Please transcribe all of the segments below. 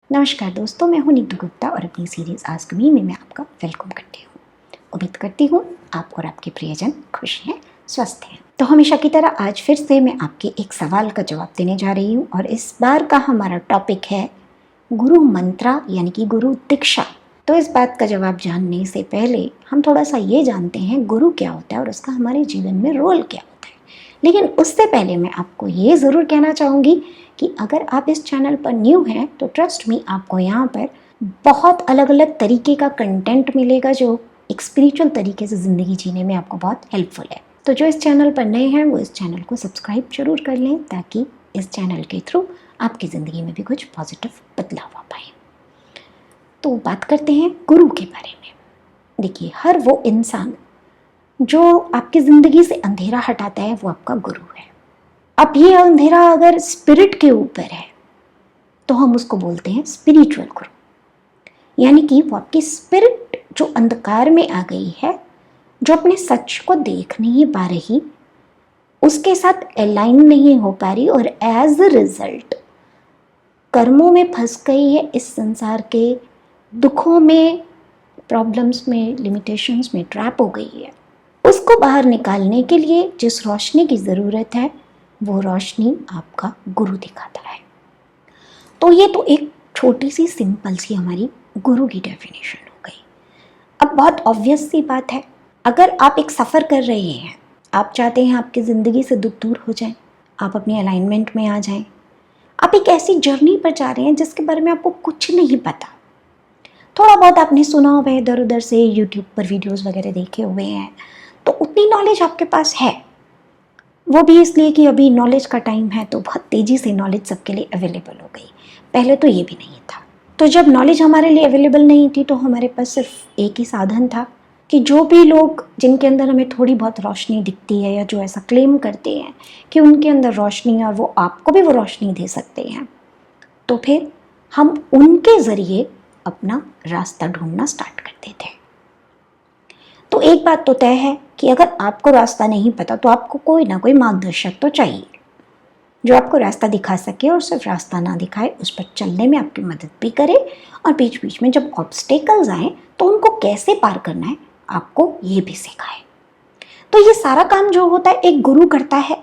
नमस्कार दोस्तों, मैं हूं नीतू गुप्ता और अपनी सीरीज आस्क मी में मैं आपका वेलकम करती हूं। उम्मीद करती हूं आप और आपके प्रियजन खुश हैं, स्वस्थ हैं। तो हमेशा की तरह आज फिर से मैं आपके एक सवाल का जवाब देने जा रही हूं और इस बार का हमारा टॉपिक है गुरु मंत्रा यानी कि गुरु दीक्षा। तो इस बात का जवाब जानने से पहले हम थोड़ा सा ये जानते हैं गुरु क्या होता है और उसका हमारे जीवन में रोल क्या होता है। लेकिन उससे पहले मैं आपको ये ज़रूर कहना चाहूँगी कि अगर आप इस चैनल पर न्यू हैं तो ट्रस्ट मी, आपको यहाँ पर बहुत अलग अलग तरीके का कंटेंट मिलेगा जो एक स्पिरिचुअल तरीके से ज़िंदगी जीने में आपको बहुत हेल्पफुल है। तो जो इस चैनल पर नए हैं वो इस चैनल को सब्सक्राइब जरूर कर लें ताकि इस चैनल के थ्रू आपकी ज़िंदगी में भी कुछ पॉजिटिव बदलाव आ पाए। तो बात करते हैं गुरु के बारे में। देखिए, हर वो इंसान जो आपकी ज़िंदगी से अंधेरा हटाता है वो आपका गुरु है। अब ये अंधेरा अगर स्पिरिट के ऊपर है तो हम उसको बोलते हैं स्पिरिचुअल गुरु, यानी कि वो आपकी स्पिरिट जो अंधकार में आ गई है, जो अपने सच को देख नहीं पा रही, उसके साथ अलाइन नहीं हो पा रही और एज अ रिजल्ट कर्मों में फंस गई है, इस संसार के दुखों में, प्रॉब्लम्स में, लिमिटेशंस में ट्रैप हो गई है। उसको बाहर निकालने के लिए जिस रोशनी की ज़रूरत है वो रोशनी आपका गुरु दिखाता है। तो ये तो एक छोटी सी सिंपल सी हमारी गुरु की डेफिनेशन हो गई। अब बहुत ऑब्वियस सी बात है, अगर आप एक सफ़र कर रहे हैं, आप चाहते हैं आपकी ज़िंदगी से दुख दूर हो जाए, आप अपनी अलाइनमेंट में आ जाएं, आप एक ऐसी जर्नी पर जा रहे हैं जिसके बारे में आपको कुछ नहीं पता, थोड़ा बहुत आपने सुना हुआ है, इधर उधर से यूट्यूब पर वीडियोस वगैरह देखे हुए हैं, तो उतनी नॉलेज आपके पास है। वो भी इसलिए कि अभी नॉलेज का टाइम है तो बहुत तेज़ी से नॉलेज सबके लिए अवेलेबल हो गई। पहले तो ये भी नहीं था। तो जब नॉलेज हमारे लिए अवेलेबल नहीं थी तो हमारे पास सिर्फ एक ही साधन था कि जो भी लोग जिनके अंदर हमें थोड़ी बहुत रोशनी दिखती है या जो ऐसा क्लेम करते हैं कि उनके अंदर रोशनी है और वो आपको भी वो रोशनी दे सकते हैं, तो फिर हम उनके ज़रिए अपना रास्ता ढूंढना स्टार्ट करते थे। तो एक बात तो तय है कि अगर आपको रास्ता नहीं पता तो आपको कोई ना कोई मार्गदर्शक तो चाहिए जो आपको रास्ता दिखा सके और सिर्फ रास्ता ना दिखाए, उस पर चलने में आपकी मदद भी करे और बीच बीच में जब ऑब्स्टेकल्स आए तो उनको कैसे पार करना है आपको ये भी सिखाए। तो ये सारा काम जो होता है एक गुरु करता है।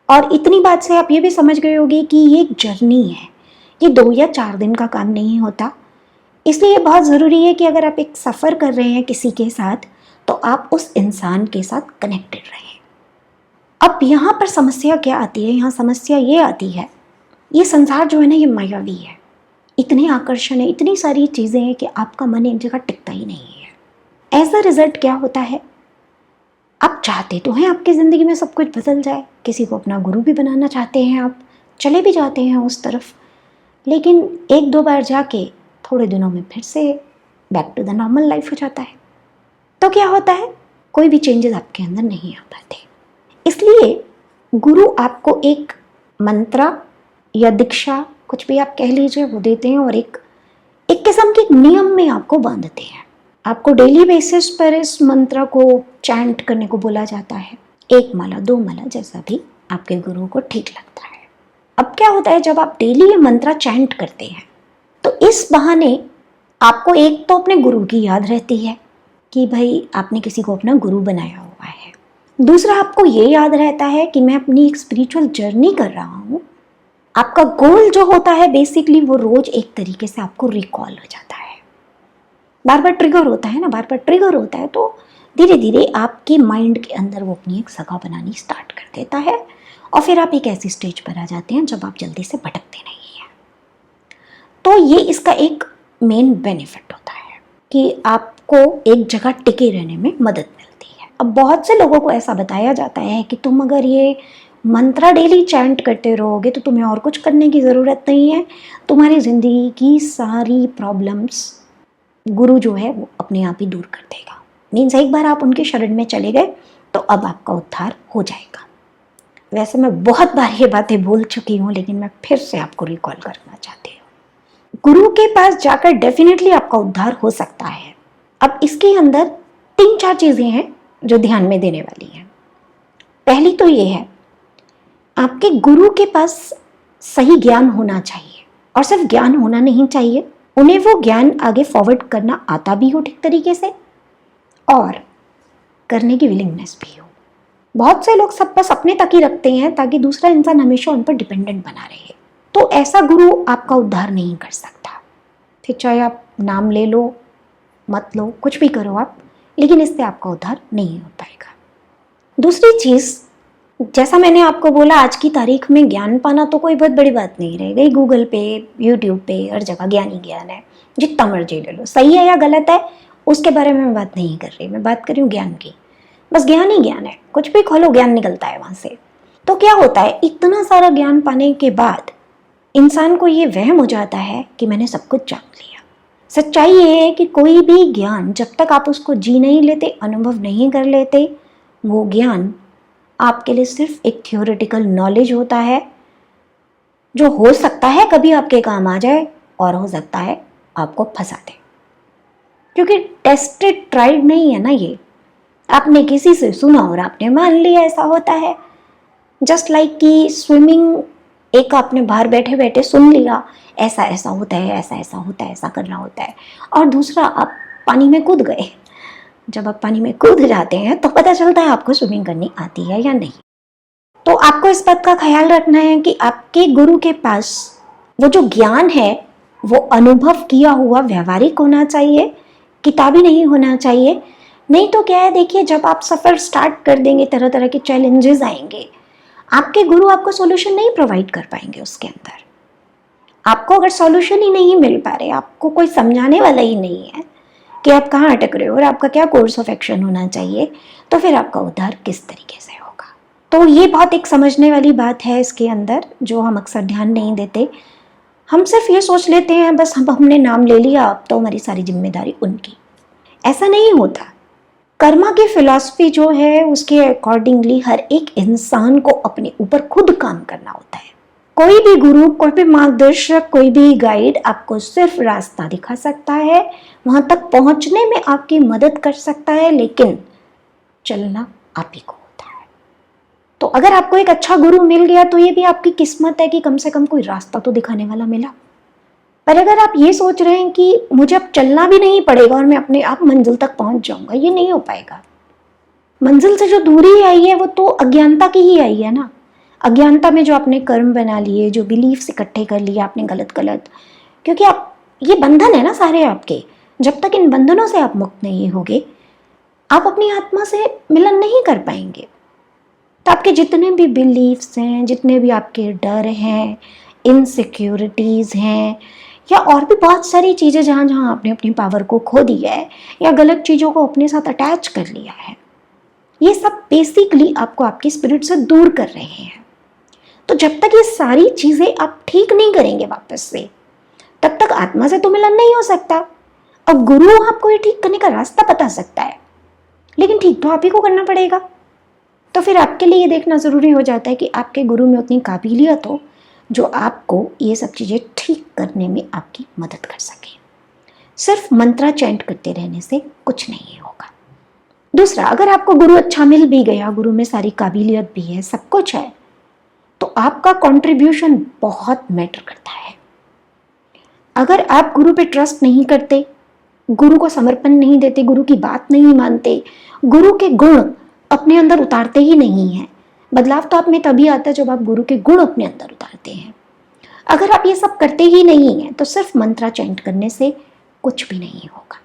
और इतनी बात से आप ये भी समझ गए होंगे कि ये एक जर्नी है, ये 2 या 4 दिन का काम नहीं होता। इसलिए बहुत ज़रूरी है कि अगर आप एक सफ़र कर रहे हैं किसी के साथ तो आप उस इंसान के साथ कनेक्टेड रहें। अब यहाँ पर समस्या क्या आती है? यहाँ समस्या ये आती है, ये संसार जो है ना ये मायावी है, इतने आकर्षण है, इतनी सारी चीज़ें हैं कि आपका मन एक जगह टिकता ही नहीं है। एज अ रिजल्ट क्या होता है, आप चाहते तो हैं आपकी ज़िंदगी में सब कुछ बदल जाए, किसी को अपना गुरु भी बनाना चाहते हैं, आप चले भी जाते हैं उस तरफ, लेकिन 1-2 बार जाके थोड़े दिनों में फिर से back to the normal life हो जाता है। तो क्या होता है, कोई भी चेंजेस आपके अंदर नहीं आ पाते। इसलिए गुरु आपको एक मंत्रा या दीक्षा, कुछ भी आप कह लीजिए, वो देते हैं और एक किस्म के नियम में आपको बांधते हैं। आपको डेली बेसिस पर इस मंत्र को चैंट करने को बोला जाता है, 1 माला 2 माला जैसा भी आपके गुरु को ठीक लगता है। अब क्या होता है, जब आप डेली ये मंत्र चैंट करते हैं तो इस बहाने आपको एक तो अपने गुरु की याद रहती है कि भाई आपने किसी को अपना गुरु बनाया हुआ है। दूसरा, आपको ये याद रहता है कि मैं अपनी एक स्पिरिचुअल जर्नी कर रहा हूँ। आपका गोल जो होता है बेसिकली वो रोज एक तरीके से आपको रिकॉल हो जाता है, बार बार ट्रिगर होता है ना, बार बार ट्रिगर होता है तो धीरे धीरे आपके माइंड के अंदर वो अपनी एक जगह बनानी स्टार्ट कर देता है और फिर आप एक ऐसी स्टेज पर आ जाते हैं जब आप जल्दी से भटकते नहीं हैं। तो ये इसका एक मेन बेनिफिट होता है कि आपको एक जगह टिके रहने में मदद मिलती है। अब बहुत से लोगों को ऐसा बताया जाता है कि तुम अगर ये मंत्रा डेली चैंट करते रहोगे तो तुम्हें और कुछ करने की ज़रूरत नहीं है, तुम्हारी ज़िंदगी की सारी प्रॉब्लम्स गुरु जो है वो अपने आप ही दूर कर देगा। मीन्स एक बार आप उनके शरण में चले गए तो अब आपका उद्धार हो जाएगा। वैसे मैं बहुत बार ये बातें बोल चुकी हूँ लेकिन मैं फिर से आपको रिकॉल करना चाहती हूँ। गुरु के पास जाकर डेफिनेटली आपका उद्धार हो सकता है। अब इसके अंदर 3-4 चीज़ें हैं जो ध्यान में देने वाली हैं। पहली तो ये है, आपके गुरु के पास सही ज्ञान होना चाहिए और सिर्फ ज्ञान होना नहीं चाहिए, उन्हें वो ज्ञान आगे फॉरवर्ड करना आता भी हो ठीक तरीके से और करने की विलिंगनेस भी हो। बहुत से लोग सब बस अपने तक ही रखते हैं ताकि दूसरा इंसान हमेशा उन पर डिपेंडेंट बना रहे, तो ऐसा गुरु आपका उद्धार नहीं कर सकता। फिर चाहे आप नाम ले लो मत लो, कुछ भी करो आप, लेकिन इससे आपका उद्धार नहीं हो पाएगा। दूसरी चीज़, जैसा मैंने आपको बोला, आज की तारीख में ज्ञान पाना तो कोई बहुत बड़ी बात नहीं रह गई। गूगल पे, यूट्यूब पे, हर जगह ज्ञान ही ज्ञान है, जितना मर्जी ले लो। सही है या गलत है उसके बारे में मैं बात नहीं कर रही, मैं बात कर रही हूँ ज्ञान की। बस ज्ञान ही ज्ञान है, कुछ भी खोलो ज्ञान निकलता है वहाँ से। तो क्या होता है, इतना सारा ज्ञान पाने के बाद इंसान को ये वहम हो जाता है कि मैंने सब कुछ जान लिया। सच्चाई ये है कि कोई भी ज्ञान जब तक आप उसको जी नहीं लेते, अनुभव नहीं कर लेते, वो ज्ञान आपके लिए सिर्फ एक थियोरेटिकल नॉलेज होता है, जो हो सकता है कभी आपके काम आ जाए और हो सकता है आपको फंसा दे, क्योंकि टेस्टेड ट्राइड नहीं है ना ये। आपने किसी से सुना और आपने मान लिया ऐसा होता है। जस्ट लाइक कि स्विमिंग, एक आपने बाहर बैठे बैठे सुन लिया ऐसा ऐसा होता है, ऐसा ऐसा होता है, ऐसा करना होता है, और दूसरा आप पानी में कूद गए। जब आप पानी में कूद जाते हैं तो पता चलता है आपको स्विमिंग करनी आती है या नहीं। तो आपको इस बात का ख्याल रखना है कि आपके गुरु के पास वो जो ज्ञान है वो अनुभव किया हुआ व्यवहारिक होना चाहिए, किताबी नहीं होना चाहिए। नहीं तो क्या है, देखिए, जब आप सफ़र स्टार्ट कर देंगे, तरह तरह के चैलेंजेस आएंगे, आपके गुरु आपको सॉल्यूशन नहीं प्रोवाइड कर पाएंगे। उसके अंदर आपको अगर सॉल्यूशन ही नहीं मिल पा रहे, आपको कोई समझाने वाला ही नहीं है कि आप कहाँ अटक रहे हो और आपका क्या कोर्स ऑफ एक्शन होना चाहिए, तो फिर आपका उद्धार किस तरीके से होगा। तो ये बहुत एक समझने वाली बात है इसके अंदर, जो हम अक्सर ध्यान नहीं देते। हम सिर्फ ये सोच लेते हैं बस हमने नाम ले लिया, अब तो हमारी सारी जिम्मेदारी उनकी। ऐसा नहीं होता। कर्मा की फिलॉसफी जो है उसके अकॉर्डिंगली हर एक इंसान को अपने ऊपर खुद काम करना होता है। कोई भी गुरु, कोई भी मार्गदर्शक, कोई भी गाइड आपको सिर्फ रास्ता दिखा सकता है, वहां तक पहुंचने में आपकी मदद कर सकता है, लेकिन चलना आप ही को होता है। तो अगर आपको एक अच्छा गुरु मिल गया तो ये भी आपकी किस्मत है कि कम से कम कोई रास्ता तो दिखाने वाला मिला। पर अगर आप ये सोच रहे हैं कि मुझे अब चलना भी नहीं पड़ेगा और मैं अपने आप मंजिल तक पहुंच जाऊंगा, ये नहीं हो पाएगा। मंजिल से जो दूरी आई है वो तो अज्ञानता की ही आई है ना। अज्ञानता में जो आपने कर्म बना लिए, जो बिलीफ्स इकट्ठे कर लिए आपने गलत गलत, क्योंकि आप, ये बंधन है ना सारे आपके। जब तक इन बंधनों से आप मुक्त नहीं होगे, आप अपनी आत्मा से मिलन नहीं कर पाएंगे। तो आपके जितने भी बिलीफ्स हैं, जितने भी आपके डर हैं, इनसिक्योरिटीज़ हैं, या और भी बहुत सारी चीज़ें जहाँ जहाँ आपने अपनी पावर को खो दिया है या गलत चीज़ों को अपने साथ अटैच कर लिया है, ये सब बेसिकली आपको आपकी स्पिरिट से दूर कर रहे हैं। तो जब तक ये सारी चीज़ें आप ठीक नहीं करेंगे वापस से, तब तक आत्मा से तो मिलन नहीं हो सकता। अब गुरु आपको ये ठीक करने का रास्ता बता सकता है, लेकिन ठीक तो आप ही को करना पड़ेगा। तो फिर आपके लिए ये देखना ज़रूरी हो जाता है कि आपके गुरु में उतनी काबिलियत हो जो आपको ये सब चीज़ें ठीक करने में आपकी मदद कर सके। सिर्फ मंत्रा चैंट करते रहने से कुछ नहीं होगा। दूसरा, अगर आपको गुरु अच्छा मिल भी गया, गुरु में सारी काबिलियत भी है, सब कुछ है, तो आपका कंट्रीब्यूशन बहुत मैटर करता है। अगर आप गुरु पे ट्रस्ट नहीं करते, गुरु को समर्पण नहीं देते, गुरु की बात नहीं मानते, गुरु के गुण अपने अंदर उतारते ही नहीं हैं, बदलाव तो आप में तभी आता है जब आप गुरु के गुण अपने अंदर उतारते हैं। अगर आप ये सब करते ही नहीं हैं तो सिर्फ मंत्रा चैंट करने से कुछ भी नहीं होगा।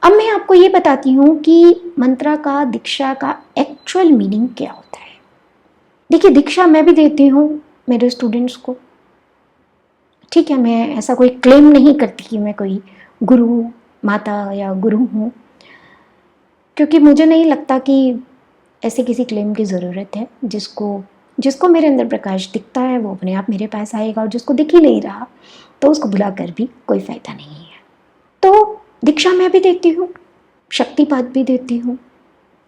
अब मैं आपको ये बताती हूँ कि मंत्रा का, दीक्षा का एक्चुअल मीनिंग क्या होता है। देखिए, दीक्षा मैं भी देती हूँ मेरे स्टूडेंट्स को, ठीक है। मैं ऐसा कोई क्लेम नहीं करती कि मैं कोई गुरु माता या गुरु हूँ, क्योंकि मुझे नहीं लगता कि ऐसे किसी क्लेम की ज़रूरत है। जिसको मेरे अंदर प्रकाश दिखता है वो अपने आप मेरे पास आएगा, और जिसको दिख ही नहीं रहा तो उसको बुलाकर भी कोई फ़ायदा नहीं है। तो दीक्षा मैं भी देती हूँ, शक्तिपात भी देती हूँ,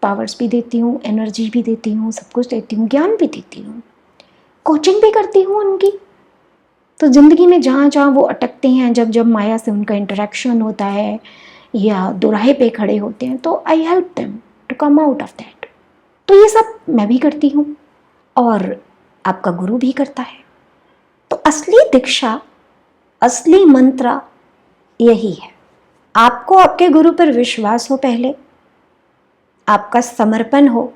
पावर्स भी देती हूँ, एनर्जी भी देती हूँ, सब कुछ देती हूँ, ज्ञान भी देती हूँ, कोचिंग भी करती हूँ उनकी। तो ज़िंदगी में जहाँ जहाँ वो अटकते हैं, जब जब माया से उनका इंटरेक्शन होता है या दोराहे पे खड़े होते हैं, तो I help them to come out of that. तो ये सब मैं भी करती हूँ और आपका गुरु भी करता है। तो असली दीक्षा असली मंत्र यही है। आपको आपके गुरु पर विश्वास हो, पहले आपका समर्पण हो,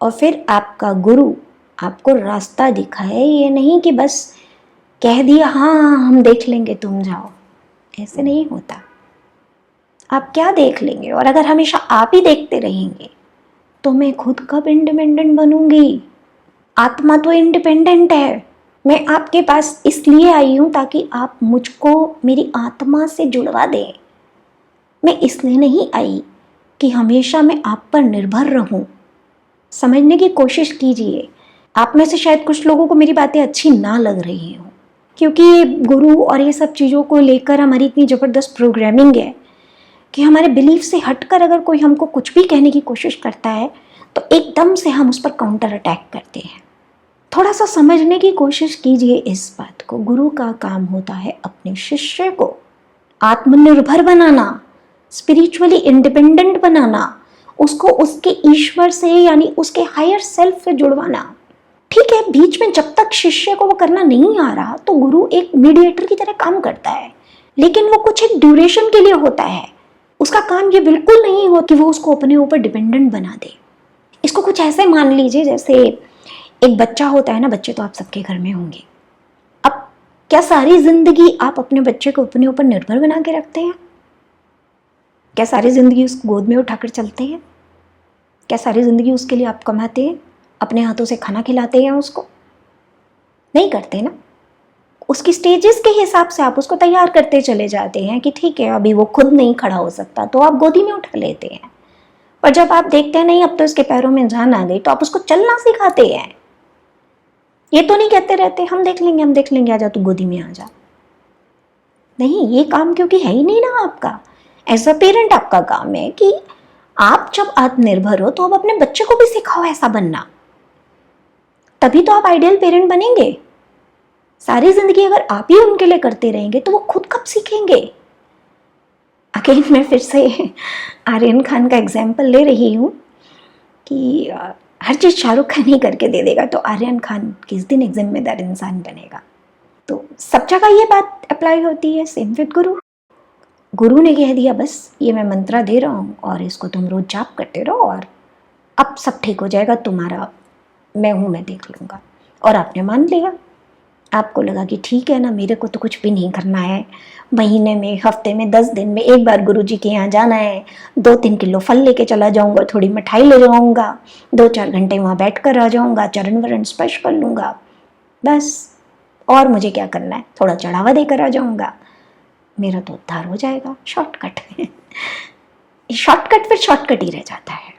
और फिर आपका गुरु आपको रास्ता दिखाए। ये नहीं कि बस कह दिया हाँ हम देख लेंगे तुम जाओ, ऐसे नहीं होता। आप क्या देख लेंगे? और अगर हमेशा आप ही देखते रहेंगे तो मैं खुद कब इंडिपेंडेंट बनूंगी? आत्मा तो इंडिपेंडेंट है। मैं आपके पास इसलिए आई हूं ताकि आप मुझको मेरी आत्मा से जुड़वा दें। मैं इसलिए नहीं आई कि हमेशा मैं आप पर निर्भर रहूं। समझने की कोशिश कीजिए। आप में से शायद कुछ लोगों को मेरी बातें अच्छी ना लग रही हो, क्योंकि गुरु और ये सब चीज़ों को लेकर हमारी इतनी ज़बरदस्त प्रोग्रामिंग है कि हमारे बिलीफ से हटकर अगर कोई हमको कुछ भी कहने की कोशिश करता है तो एकदम से हम उस पर काउंटर अटैक करते हैं। थोड़ा सा समझने की कोशिश कीजिए इस बात को। गुरु का काम होता है अपने शिष्य को आत्मनिर्भर बनाना, स्पिरिचुअली इंडिपेंडेंट बनाना, उसको उसके ईश्वर से यानी उसके हायर सेल्फ से जुड़वाना। ठीक है, बीच में जब तक शिष्य को वो करना नहीं आ रहा तो गुरु एक मीडिएटर की तरह काम करता है, लेकिन वो कुछ एक ड्यूरेशन के लिए होता है। उसका काम ये बिल्कुल नहीं हो कि वो उसको अपने ऊपर डिपेंडेंट बना दे। इसको कुछ ऐसे मान लीजिए जैसे एक बच्चा होता है ना, बच्चे तो आप सबके घर में होंगे। अब क्या सारी जिंदगी आप अपने बच्चे को अपने ऊपर निर्भर बना के रखते हैं? क्या सारी जिंदगी उसको गोद में उठाकर चलते हैं? क्या सारी जिंदगी उसके लिए आप कमाते हैं, अपने हाथों से खाना खिलाते हैं उसको? नहीं करते ना। उसकी स्टेजेस के हिसाब से आप उसको तैयार करते चले जाते हैं कि ठीक है अभी वो खुद नहीं खड़ा हो सकता तो आप गोदी में उठा लेते हैं। और जब आप देखते हैं नहीं अब तो इसके पैरों में जान आ गई तो आप उसको चलना सिखाते हैं। ये तो नहीं कहते रहते हम देख लेंगे, आजा तू गोदी में आ जा। नहीं, ये काम क्योंकि है ही नहीं ना आपका। एज अ पेरेंट आपका काम है कि आप जब आत्मनिर्भर हो तो अब अपने बच्चे को भी सिखाओ ऐसा बनना, तभी तो आप आइडियल पेरेंट बनेंगे। सारी जिंदगी अगर आप ही उनके लिए करते रहेंगे तो वो खुद कब सीखेंगे? अगेन मैं फिर से आर्यन खान का एग्जाम्पल ले रही हूँ कि हर चीज़ शाहरुख खान ही करके दे देगा तो आर्यन खान किस दिन एक जिम्मेदार इंसान बनेगा? तो सब जगह ये बात अप्लाई होती है। सेम विद गुरु। गुरु ने कह दिया बस ये मैं मंत्र दे रहा हूँ और इसको तुम रोज जाप करते रहो और अब सब ठीक हो जाएगा तुम्हारा, मैं हूँ, मैं देख लूँगा। और आपने मान लिया। आपको लगा कि ठीक है ना, मेरे को तो कुछ भी नहीं करना है, महीने में, हफ्ते में, 10 दिन में एक बार गुरुजी के यहाँ जाना है, 2-3 किलो फल लेके चला जाऊंगा, थोड़ी मिठाई ले जाऊंगा, 2-4 घंटे वहाँ बैठ कर आ जाऊंगा, चरण वरण स्पर्श कर लूँगा, बस। और मुझे क्या करना है, थोड़ा चढ़ावा देकर आ जाऊंगा, मेरा तो उद्धार हो जाएगा। शॉर्टकट शॉर्टकट फिर शॉर्टकट ही रह जाता है।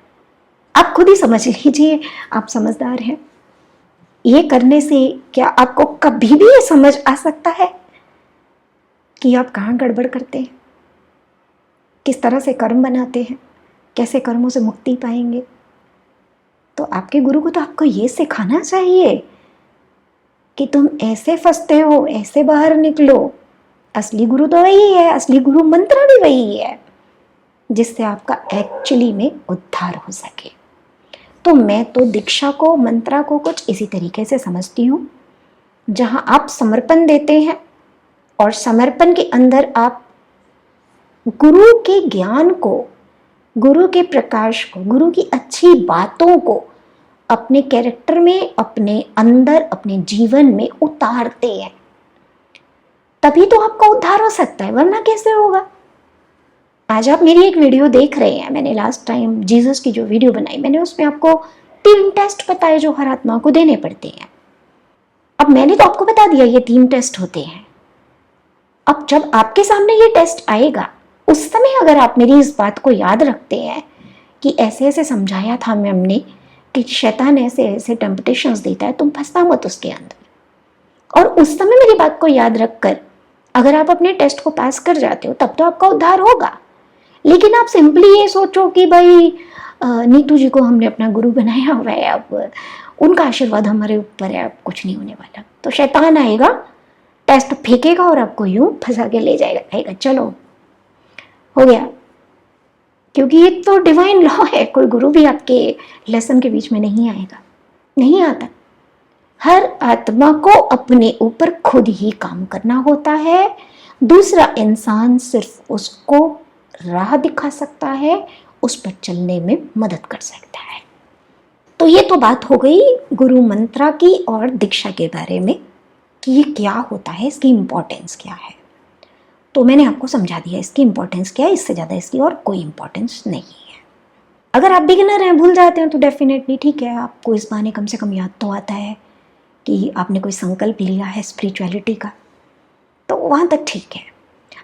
आप खुद ही समझ लीजिए, आप समझदार हैं। ये करने से क्या आपको कभी भी ये समझ आ सकता है कि आप कहाँ गड़बड़ करते हैं, किस तरह से कर्म बनाते हैं, कैसे कर्मों से मुक्ति पाएंगे? तो आपके गुरु को तो आपको ये सिखाना चाहिए कि तुम ऐसे फंसते हो, ऐसे बाहर निकलो। असली गुरु तो वही है, असली गुरु मंत्र भी वही है जिससे आपका एक्चुअली में उद्धार हो सके। तो मैं तो दीक्षा को, मंत्रा को कुछ इसी तरीके से समझती हूँ, जहाँ आप समर्पण देते हैं और समर्पण के अंदर आप गुरु के ज्ञान को, गुरु के प्रकाश को, गुरु की अच्छी बातों को अपने कैरेक्टर में, अपने अंदर, अपने जीवन में उतारते हैं, तभी तो आपका उद्धार हो सकता है, वरना कैसे होगा? आज आप मेरी एक वीडियो देख रहे हैं, मैंने लास्ट टाइम जीसस की जो वीडियो बनाई, मैंने उसमें आपको 3 टेस्ट बताए जो हर आत्मा को देने पड़ते हैं। अब मैंने तो आपको बता दिया ये 3 टेस्ट होते हैं। अब जब आपके सामने ये टेस्ट आएगा उस समय अगर आप मेरी इस बात को याद रखते हैं कि ऐसे ऐसे समझाया था मैम ने कि शैतान ऐसे ऐसे टेम्पटेशंस देता है, तुम फंसना मत उसके अंदर, और उस समय मेरी बात को याद रखकर अगर आप अपने टेस्ट को पास कर जाते हो तब तो आपका उद्धार होगा। लेकिन आप सिंपली ये सोचो कि भाई नीतू जी को हमने अपना गुरु बनाया हुआ है, अब उनका आशीर्वाद हमारे ऊपर है, अब कुछ नहीं होने वाला, तो शैतान आएगा, टेस्ट फेंकेगा और आपको यूं फंसा के ले जाएगा, कहेगा चलो हो गया। क्योंकि ये तो डिवाइन लॉ है, कोई गुरु भी आपके लेसन के बीच में नहीं आएगा, नहीं आता। हर आत्मा को अपने ऊपर खुद ही काम करना होता है, दूसरा इंसान सिर्फ उसको राह दिखा सकता है, उस पर चलने में मदद कर सकता है। तो ये तो बात हो गई गुरु मंत्रा की और दीक्षा के बारे में कि ये क्या होता है, इसकी इम्पोर्टेंस क्या है। तो मैंने आपको समझा दिया इसकी इम्पोर्टेंस क्या है, इससे ज़्यादा इसकी और कोई इम्पोर्टेंस नहीं है। अगर आप बिगिनर हैं, भूल जाते हैं, तो डेफिनेटली ठीक है, आपको इस बहाने कम से कम याद तो आता है कि आपने कोई संकल्प लिया है स्पिरिचुअलिटी का, तो वहाँ तक ठीक है।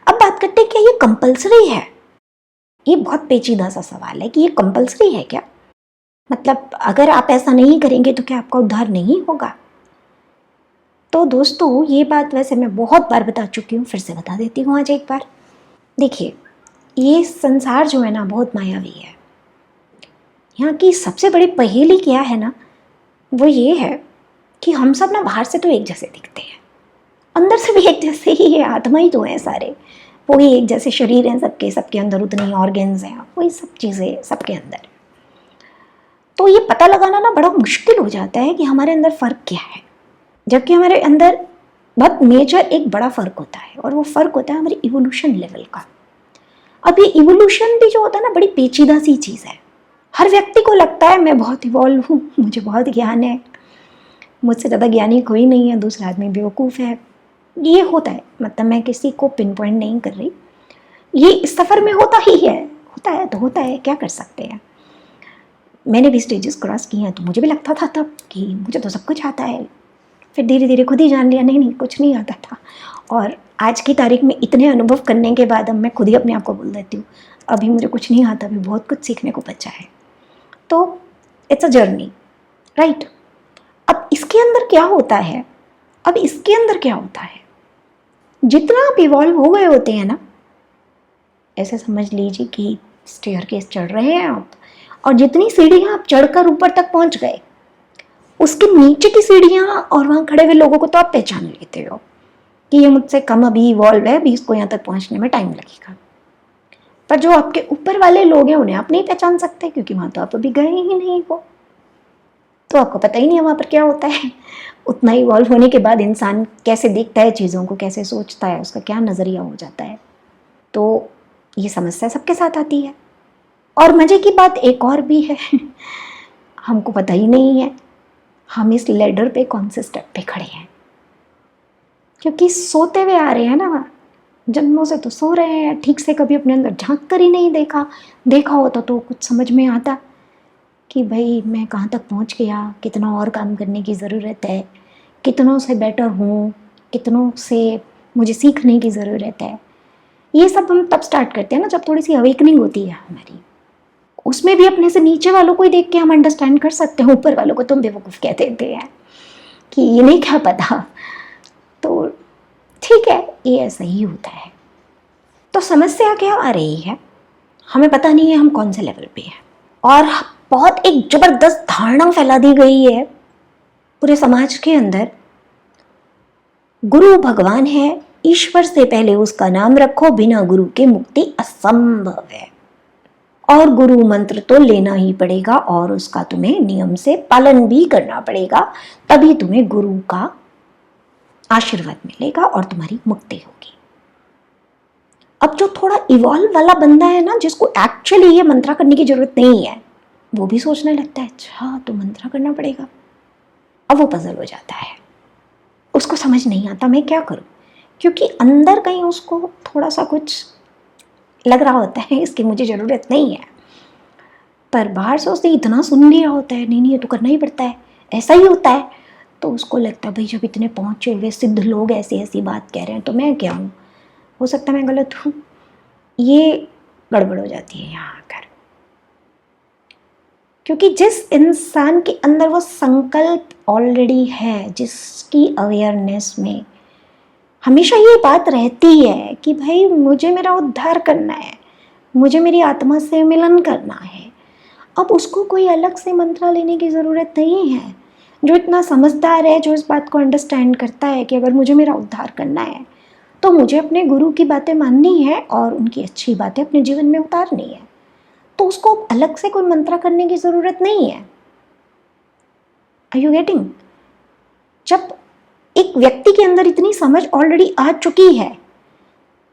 अब बात करते हैं क्या ये कंपल्सरी है। ये बहुत पेचीदा सा सवाल है कि ये कंपल्सरी है क्या, मतलब अगर आप ऐसा नहीं करेंगे तो क्या आपका उद्धार नहीं होगा। तो दोस्तों ये बात वैसे मैं बहुत बार बता चुकी हूँ, फिर से बता देती हूँ आज एक बार। देखिए ये संसार जो है ना बहुत मायावी है। यहाँ की सबसे बड़ी पहेली क्या है ना, वो ये है कि हम सब ना बाहर से तो एक जैसे दिखते हैं, अंदर से भी एक जैसे ही है, आत्मा ही तो है सारे, वही एक जैसे शरीर हैं सबके, सबके अंदर उतने ही ऑर्गन्स हैं, वही सब चीज़ें सबके अंदर। तो ये पता लगाना ना बड़ा मुश्किल हो जाता है कि हमारे अंदर फ़र्क क्या है, जबकि हमारे अंदर बहुत मेजर एक बड़ा फ़र्क होता है, और वो फ़र्क होता है हमारे इवोल्यूशन लेवल का। अब ये इवोल्यूशन भी जो होता है ना बड़ी पेचीदा सी चीज़ है। हर व्यक्ति को लगता है मैं बहुत इवॉल्व हूँ, मुझे बहुत ज्ञान है, मुझसे ज़्यादा ज्ञानी कोई नहीं है, दूसरा आदमी बेवकूफ़ है। ये होता है, मतलब मैं किसी को पिन पॉइंट नहीं कर रही, ये इस सफ़र में होता ही है, होता है तो होता है, क्या कर सकते हैं। मैंने भी स्टेजेस क्रॉस किए हैं, तो मुझे भी लगता था तब कि मुझे तो सब कुछ आता है, फिर धीरे धीरे खुद ही जान लिया नहीं नहीं कुछ नहीं आता था। और आज की तारीख में इतने अनुभव करने के बाद अब मैं खुद ही अपने आप को बोल देती हूँ अभी मुझे कुछ नहीं आता, अभी बहुत कुछ सीखने को बचा है। तो इट्स अ जर्नी, राइट। अब इसके अंदर क्या होता है, अब इसके अंदर क्या होता है, जितना आप इवॉल्व हो गए होते हैं ना, ऐसे समझ लीजिए कि स्टेयरकेस चढ़ रहे हैं आप, और जितनी सीढ़ियाँ आप चढ़कर ऊपर तक पहुँच गए, उसके नीचे की सीढ़ियाँ और वहाँ खड़े हुए लोगों को तो आप पहचान लेते हो कि ये मुझसे कम अभी इवॉल्व है, अभी इसको यहाँ तक पहुँचने में टाइम लगेगा। पर जो आपके ऊपर वाले लोग हैं उन्हें आप नहीं पहचान सकते, क्योंकि वहाँ तो आप अभी गए ही नहीं हो, तो आपको पता ही नहीं है वहाँ पर क्या होता है। उतना इवॉल्व होने के बाद इंसान कैसे देखता है चीज़ों को, कैसे सोचता है, उसका क्या नज़रिया हो जाता है। तो ये समस्या सबके साथ आती है। और मज़े की बात एक और भी है हमको पता ही नहीं है हम इस लेडर पे कौन से स्टेप पे खड़े हैं, क्योंकि सोते हुए आ रहे हैं ना, जन्मों से तो सो रहे हैं, ठीक से कभी अपने अंदर झांक कर ही नहीं देखा, देखा होता तो कुछ समझ में आता कि भाई मैं कहाँ तक पहुँच गया, कितना और काम करने की ज़रूरत है, कितनों से बेटर हूँ, कितनों से मुझे सीखने की ज़रूरत है। ये सब हम तब स्टार्ट करते हैं ना जब थोड़ी सी अवेकनिंग होती है हमारी। उसमें भी अपने से नीचे वालों को ही देख के हम अंडरस्टैंड कर सकते हैं, ऊपर वालों को तुम बेवकूफ़ कह देते हैं कि ये नहीं क्या पता। तो ठीक है, ये ऐसा ही होता है। तो समस्या क्या आ रही है, हमें पता नहीं है हम कौन से लेवल पे हैं, और बहुत एक जबरदस्त धारणा फैला दी गई है पूरे समाज के अंदर, गुरु भगवान है, ईश्वर से पहले उसका नाम रखो, बिना गुरु के मुक्ति असंभव है, और गुरु मंत्र तो लेना ही पड़ेगा और उसका तुम्हें नियम से पालन भी करना पड़ेगा, तभी तुम्हें गुरु का आशीर्वाद मिलेगा और तुम्हारी मुक्ति होगी। अब जो थोड़ा इवॉल्व वाला बंदा है ना, जिसको एक्चुअली ये मंत्रा करने की जरूरत नहीं है, वो भी सोचने लगता है अच्छा तो मंत्रा करना पड़ेगा। अब वो पजल हो जाता है, उसको समझ नहीं आता मैं क्या करूं, क्योंकि अंदर कहीं उसको थोड़ा सा कुछ लग रहा होता है इसकी मुझे ज़रूरत नहीं है, पर बाहर से उसने इतना सुन लिया होता है नहीं नहीं ये तो करना ही पड़ता है, ऐसा ही होता है। तो उसको लगता है भाई जब इतने पहुँचे हुए सिद्ध लोग ऐसी ऐसी बात कह रहे हैं तो मैं क्या हूँ, हो सकता है मैं गलत हूँ। ये गड़बड़ हो जाती है यहाँ आकर, क्योंकि जिस इंसान के अंदर वो संकल्प ऑलरेडी है, जिसकी अवेयरनेस में हमेशा ये बात रहती है कि भाई मुझे मेरा उद्धार करना है, मुझे मेरी आत्मा से मिलन करना है, अब उसको कोई अलग से मंत्र लेने की ज़रूरत नहीं है। जो इतना समझदार है, जो इस बात को अंडरस्टैंड करता है कि अगर मुझे मेरा उद्धार करना है तो मुझे अपने गुरु की बातें माननी है और उनकी अच्छी बातें अपने जीवन में उतारनी है, तो उसको अलग से कोई मंत्र करने की ज़रूरत नहीं है। Are you getting? जब एक व्यक्ति के अंदर इतनी समझ ऑलरेडी आ चुकी है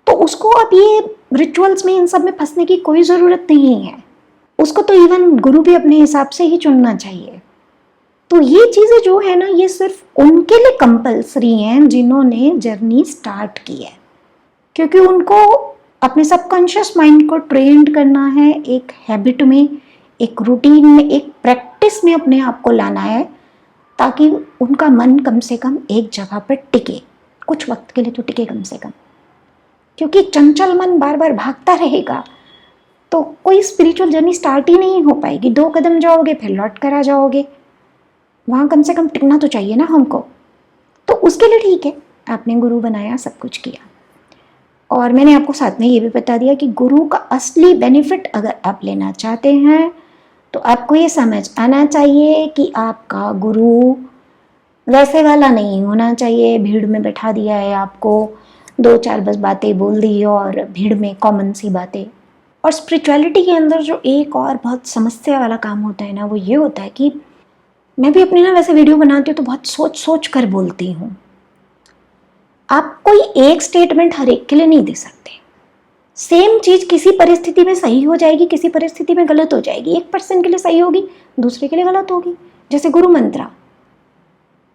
तो उसको अब ये रिचुअल्स में इन सब में फंसने की कोई ज़रूरत नहीं है। उसको तो इवन गुरु भी अपने हिसाब से ही चुनना चाहिए। तो ये चीज़ें जो है ना, ये सिर्फ उनके लिए कंपल्सरी हैं जिन्होंने जर्नी स्टार्ट की है, क्योंकि उनको अपने सबकॉन्शियस माइंड को ट्रेंड करना है, एक हैबिट में, एक रूटीन में, एक प्रैक्टिस में अपने आप को लाना है, ताकि उनका मन कम से कम एक जगह पर टिके, कुछ वक्त के लिए तो टिके कम से कम। क्योंकि चंचल मन बार बार भागता रहेगा तो कोई स्पिरिचुअल जर्नी स्टार्ट ही नहीं हो पाएगी। 2 कदम जाओगे फिर लौट कर आ जाओगे, वहाँ कम से कम टिकना तो चाहिए ना हमको। तो उसके लिए ठीक है, आपने गुरु बनाया, सब कुछ किया, और मैंने आपको साथ में ये भी बता दिया कि गुरु का असली बेनिफिट अगर आप लेना चाहते हैं तो आपको ये समझ आना चाहिए कि आपका गुरु वैसे वाला नहीं होना चाहिए, भीड़ में बैठा दिया है आपको, 2-4 बस बातें बोल दी और भीड़ में कॉमन सी बातें। और स्पिरिचुअलिटी के अंदर जो एक और बहुत समस्या वाला काम होता है ना, वो ये होता है कि मैं भी अपने ना वैसे वीडियो बनाती हूँ तो बहुत सोच सोच कर बोलती हूँ। आप कोई एक स्टेटमेंट हर एक के लिए नहीं दे सकते। सेम चीज किसी परिस्थिति में सही हो जाएगी, किसी परिस्थिति में गलत हो जाएगी। एक पर्सन के लिए सही होगी, दूसरे के लिए गलत होगी। जैसे गुरु मंत्रा,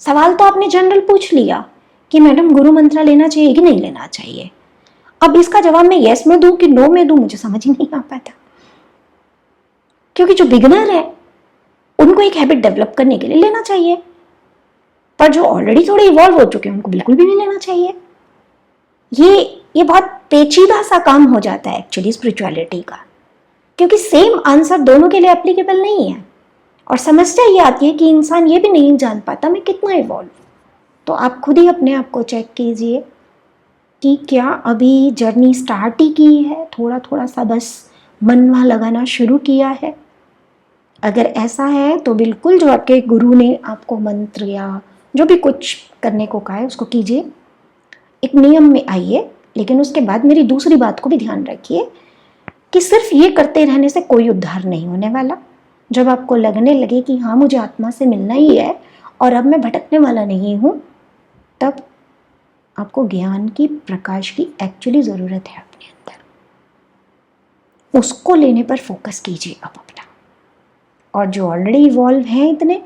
सवाल तो आपने जनरल पूछ लिया कि मैडम गुरु मंत्रा लेना चाहिए कि नहीं लेना चाहिए। अब इसका जवाब मैं यस में दूं कि नो में दूं, मुझे समझ ही नहीं आ पाता। क्योंकि जो बिगिनर है उनको एक हैबिट डेवलप करने के लिए लेना चाहिए, पर जो ऑलरेडी थोड़े इवॉल्व हो चुके हैं उनको बिल्कुल भी नहीं लेना चाहिए। ये बहुत पेचीदा सा काम हो जाता है एक्चुअली स्पिरिचुअलिटी का, क्योंकि सेम आंसर दोनों के लिए एप्लीकेबल नहीं है। और समस्या ये आती है कि इंसान ये भी नहीं जान पाता मैं कितना इवॉल्व। तो आप खुद ही अपने आप को चेक कीजिए कि क्या अभी जर्नी स्टार्ट ही की है, थोड़ा थोड़ा सा बस मन वहाँ लगाना शुरू किया है। अगर ऐसा है तो बिल्कुल जो आपके गुरु ने आपको मंत्र या जो भी कुछ करने को कहा है उसको कीजिए, एक नियम में आइए। लेकिन उसके बाद मेरी दूसरी बात को भी ध्यान रखिए कि सिर्फ ये करते रहने से कोई उद्धार नहीं होने वाला। जब आपको लगने लगे कि हाँ मुझे आत्मा से मिलना ही है और अब मैं भटकने वाला नहीं हूँ, तब आपको ज्ञान की, प्रकाश की एक्चुअली ज़रूरत है अपने अंदर। उसको लेने पर फोकस कीजिए आप अपना। और जो ऑलरेडी इवॉल्व हैं इतने,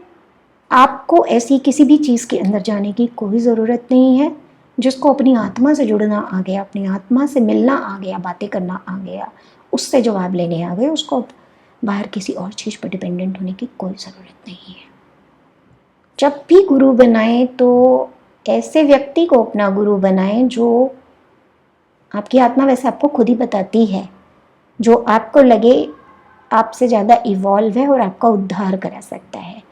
आपको ऐसी किसी भी चीज़ के अंदर जाने की कोई ज़रूरत नहीं है। जिसको अपनी आत्मा से जुड़ना आ गया, अपनी आत्मा से मिलना आ गया, बातें करना आ गया, उससे जवाब लेने आ गए, उसको अब बाहर किसी और चीज़ पर डिपेंडेंट होने की कोई ज़रूरत नहीं है। जब भी गुरु बनाए तो ऐसे व्यक्ति को अपना गुरु बनाएं जो आपकी आत्मा वैसे आपको खुद ही बताती है, जो आपको लगे आपसे ज़्यादा इवॉल्व है और आपका उद्धार करा सकता है।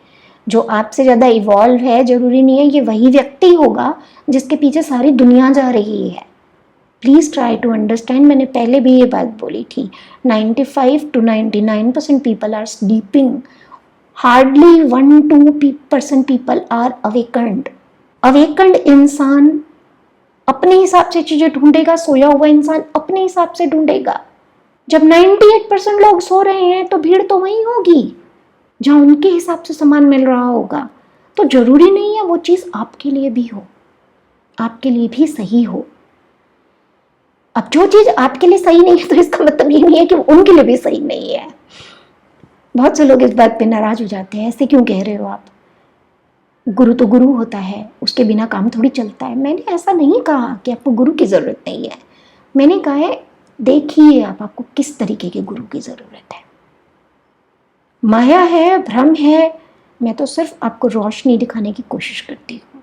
जो आपसे ज़्यादा इवॉल्व है जरूरी नहीं है ये वही व्यक्ति होगा जिसके पीछे सारी दुनिया जा रही है। Please try to understand. मैंने पहले भी ये बात बोली थी, 95 to 99% people are sleeping, hardly 1-2% people are awakened. Awakened इंसान अपने हिसाब से चीज़ें ढूंढेगा, सोया हुआ इंसान अपने हिसाब से ढूंढेगा। जब 98% लोग सो रहे हैं तो भीड़ तो वहीं होगी जहाँ उनके हिसाब से सामान मिल रहा होगा। तो जरूरी नहीं है वो चीज़ आपके लिए भी हो, आपके लिए भी सही हो। अब जो चीज़ आपके लिए सही नहीं है तो इसका मतलब ये नहीं है कि उनके लिए भी सही नहीं है। बहुत से लोग इस बात पे नाराज हो जाते हैं, ऐसे क्यों कह रहे हो आप, गुरु तो गुरु होता है, उसके बिना काम थोड़ी चलता है। मैंने ऐसा नहीं कहा कि आपको गुरु की ज़रूरत नहीं है। मैंने कहा है देखिए आपको किस तरीके के गुरु की ज़रूरत है। माया है, भ्रम है, मैं तो सिर्फ आपको रोशनी दिखाने की कोशिश करती हूँ।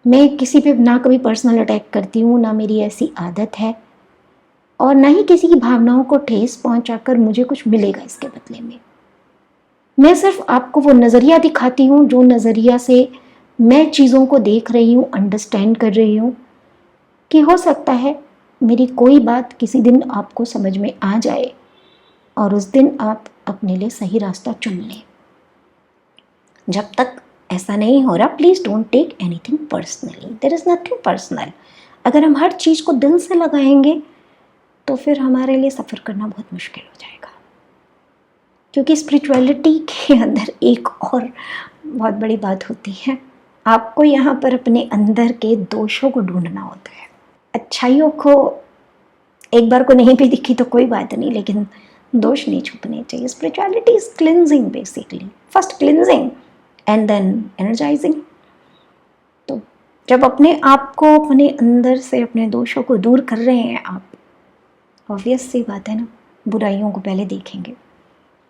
मैं किसी पे ना कभी पर्सनल अटैक करती हूँ, ना मेरी ऐसी आदत है, और ना ही किसी की भावनाओं को ठेस पहुँचाकर मुझे कुछ मिलेगा इसके बदले में। मैं सिर्फ आपको वो नज़रिया दिखाती हूँ जो नज़रिया से मैं चीज़ों को देख रही हूँ, अंडरस्टैंड कर रही हूँ, कि हो सकता है मेरी कोई बात किसी दिन आपको समझ में आ जाए और उस दिन आप अपने लिए सही रास्ता चुन लें। जब तक ऐसा नहीं हो रहा, please don't take anything personally, there is nothing personal. अगर हम हर चीज़ को दिल से लगाएंगे तो फिर हमारे लिए सफ़र करना बहुत मुश्किल हो जाएगा। क्योंकि स्पिरिचुअलिटी के अंदर एक और बहुत बड़ी बात होती है, आपको यहाँ पर अपने अंदर के दोषों को ढूंढना होता है। अच्छाइयों को एक बार को नहीं भी दिखी तो कोई बात नहीं, लेकिन दोष नहीं छुपने चाहिए। Spirituality is cleansing basically, first cleansing and then energising. तो जब अपने आप को अपने अंदर से अपने दोषों को दूर कर रहे हैं आप, ऑब्वियस सी बात है ना, बुराइयों को पहले देखेंगे,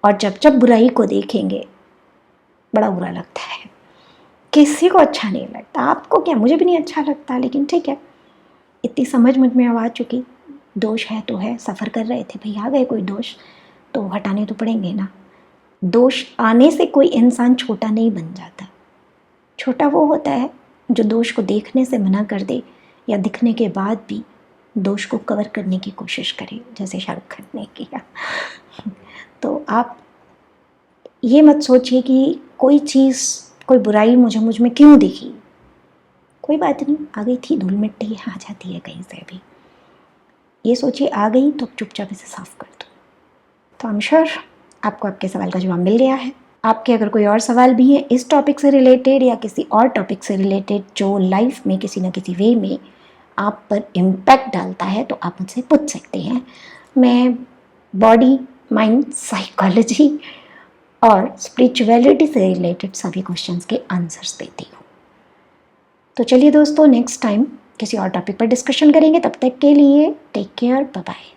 और जब जब बुराई को देखेंगे बड़ा बुरा लगता है। किसी को अच्छा नहीं लगता, आपको क्या, मुझे भी नहीं अच्छा लगता, लेकिन ठीक है, इतनी समझ मुझ में अब आ चुकी, दोष है तो है। सफ़र कर रहे थे भाई, आ गए कोई दोष तो हटाने तो पड़ेंगे ना। दोष आने से कोई इंसान छोटा नहीं बन जाता। छोटा वो होता है जो दोष को देखने से मना कर दे, या दिखने के बाद भी दोष को कवर करने की कोशिश करे, जैसे शाहरुख खान ने किया। तो आप ये मत सोचिए कि कोई चीज़, कोई बुराई मुझ में क्यों दिखी। कोई बात नहीं, आ गई थी, धूल मिट्टी आ जाती है कहीं से भी। ये सोचिए आ गई तो चुपचाप इसे साफ कर दो। तो आई एम श्योर आपको आपके सवाल का जवाब मिल गया है। आपके अगर कोई और सवाल भी है इस टॉपिक से रिलेटेड या किसी और टॉपिक से रिलेटेड जो लाइफ में किसी न किसी वे में आप पर इम्पैक्ट डालता है, तो आप मुझसे पूछ सकते हैं। मैं बॉडी, माइंड, साइकोलॉजी और स्पिरिचुअलिटी से रिलेटेड सभी क्वेश्चंस के आंसर्स देती हूँ। तो चलिए दोस्तों, नेक्स्ट टाइम किसी और टॉपिक पर डिस्कशन करेंगे। तब तक के लिए टेक केयर, बाय बाय।